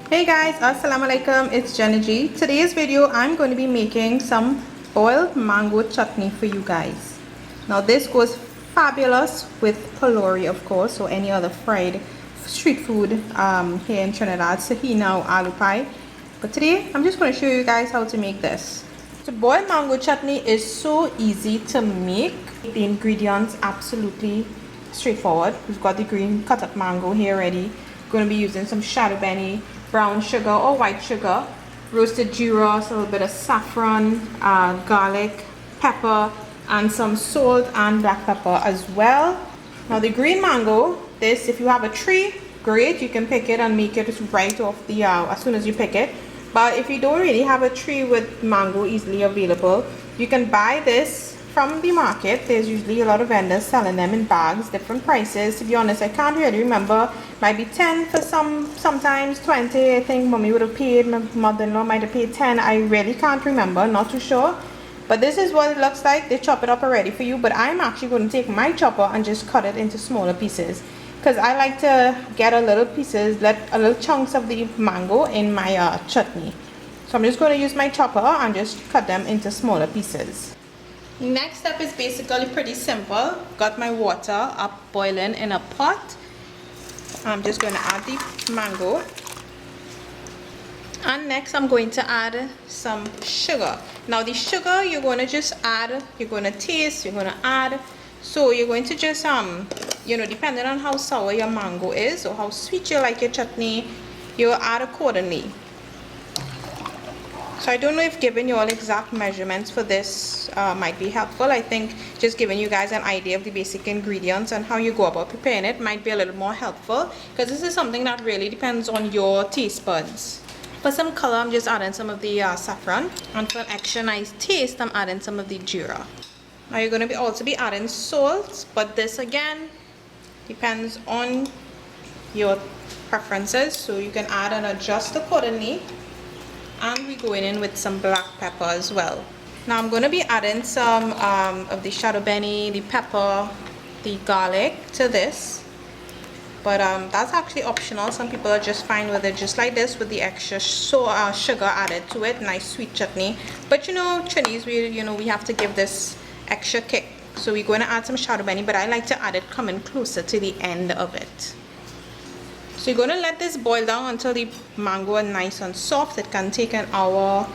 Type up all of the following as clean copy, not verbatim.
Hey guys, assalamu alaikum, it's Jenna G. Today's video I'm going to be making some boiled mango chutney for you guys. Now this goes fabulous with pulori, of course, or any other fried street food here in Trinidad, sahina or aloo pie. But today I'm just going to show you guys how to make this. So boiled mango chutney is so easy to make. The ingredients absolutely straightforward. We've got the green cut up mango here ready. Going to be using some shadow benny, brown sugar or white sugar, roasted jira, a little bit of saffron, garlic, pepper, and some salt and black pepper as well. Now the green mango, this, if you have a tree, great, you can pick it and make it right off the as soon as you pick it. But if you don't really have a tree with mango easily available, you can buy this from the market. There's usually a lot of vendors selling them in bags, different prices. To be honest, I can't really remember. Might be 10 for sometimes 20. I think mommy would have paid, my mother-in-law might have paid 10. I really can't remember, not too sure. But this is what it looks like. They chop it up already for you, but I'm actually going to take my chopper and just cut it into smaller pieces, because I like to get a little pieces, a little chunks of the mango in my chutney. So I'm just going to use my chopper and just cut them into smaller pieces. Next step is basically pretty simple. Got my water up boiling in a pot. I'm just going to add the mango, and next I'm going to add some sugar. Now the sugar you're going to just add, you're going to taste, you're going to add. So you're going to just depending on how sour your mango is or how sweet you like your chutney, you'll add accordingly. So I don't know if giving you all exact measurements for this might be helpful. I think just giving you guys an idea of the basic ingredients and how you go about preparing it might be a little more helpful, because this is something that really depends on your taste buds. For some color, I'm just adding some of the saffron, and for an extra nice taste, I'm adding some of the jira. Now you're going to also be adding salt, but this again depends on your preferences, so you can add and adjust accordingly. And we're going in with some black pepper as well. Now I'm going to be adding some of the shadow benny, the pepper, the garlic to this, but that's actually optional. Some people are just fine with it just like this, with the extra sugar added to it. Nice sweet chutney. But you know, Chinese, we have to give this extra kick, so we're going to add some shadow benny, but I like to add it coming closer to the end of it. So you're going to let this boil down until the mango is nice and soft. It can take an hour,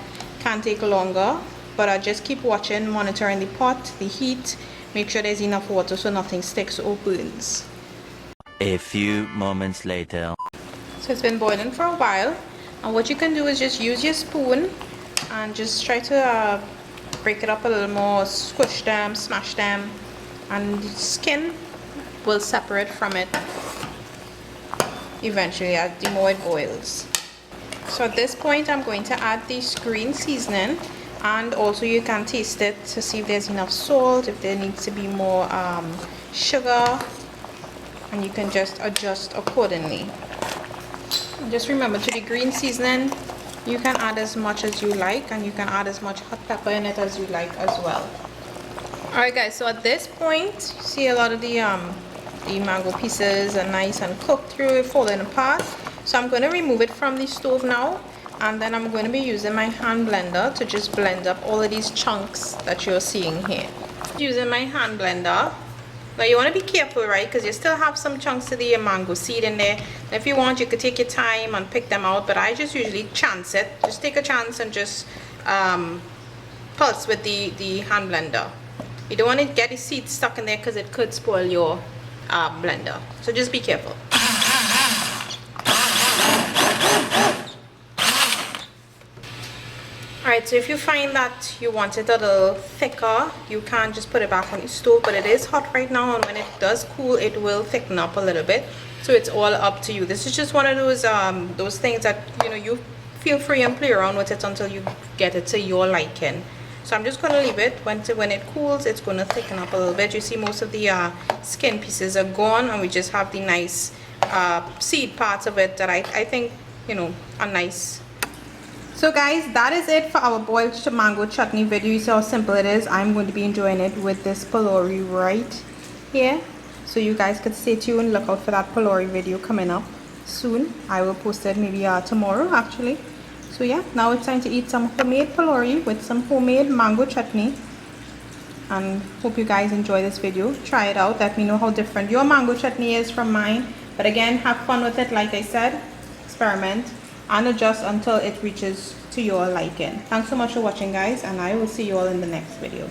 can take longer, but just keep watching, monitoring the pot, the heat. Make sure there's enough water so nothing sticks or burns. A few moments later. So it's been boiling for a while, and what you can do is just use your spoon and just try to break it up a little more, squish them, smash them, and the skin will separate from it eventually as the more it boils. So at this point I'm going to add this green seasoning, and also you can taste it to see if there's enough salt, if there needs to be more sugar, and you can just adjust accordingly. And just remember, to the green seasoning you can add as much as you like, and you can add as much hot pepper in it as you like as well. Alright guys, so at this point you see a lot of the mango pieces are nice and cooked through, falling apart. So I'm going to remove it from the stove now, and then I'm going to be using my hand blender to just blend up all of these chunks that you're seeing here. Using my hand blender. Now you want to be careful, right, because you still have some chunks of the mango seed in there. And if you want, you could take your time and pick them out, but I just usually chance it. Just take a chance and just pulse with the hand blender. You don't want to get the seeds stuck in there, because it could spoil your blender, so just be careful. Alright, so if you find that you want it a little thicker, you can just put it back on the stove, but it is hot right now, and when it does cool it will thicken up a little bit, so it's all up to you. This is just one of those things that you feel free and play around with it until you get it to your liking. So I'm just going to leave it. When it cools, it's going to thicken up a little bit. You see most of the skin pieces are gone, and we just have the nice seed parts of it that I think are nice. So guys, that is it for our boiled mango chutney video. You see how simple it is. I'm going to be enjoying it with this pulori right here. So you guys could stay tuned, look out for that pulori video coming up. soon. I will post it maybe tomorrow actually. So yeah, now it's time to eat some homemade pulori with some homemade mango chutney. And hope you guys enjoy this video. Try it out. Let me know how different your mango chutney is from mine. But again, have fun with it. Like I said, experiment and adjust until it reaches to your liking. Thanks so much for watching, guys, and I will see you all in the next video.